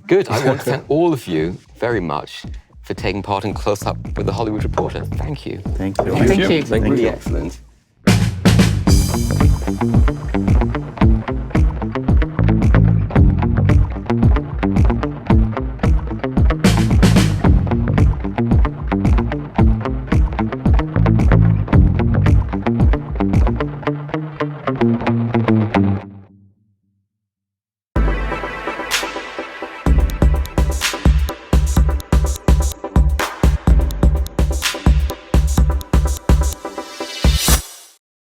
S1: Good. I want to thank all of you very much for taking part in Close Up with the Hollywood Reporter. Thank you.
S10: Thank you.
S3: Thank you.
S1: Really excellent.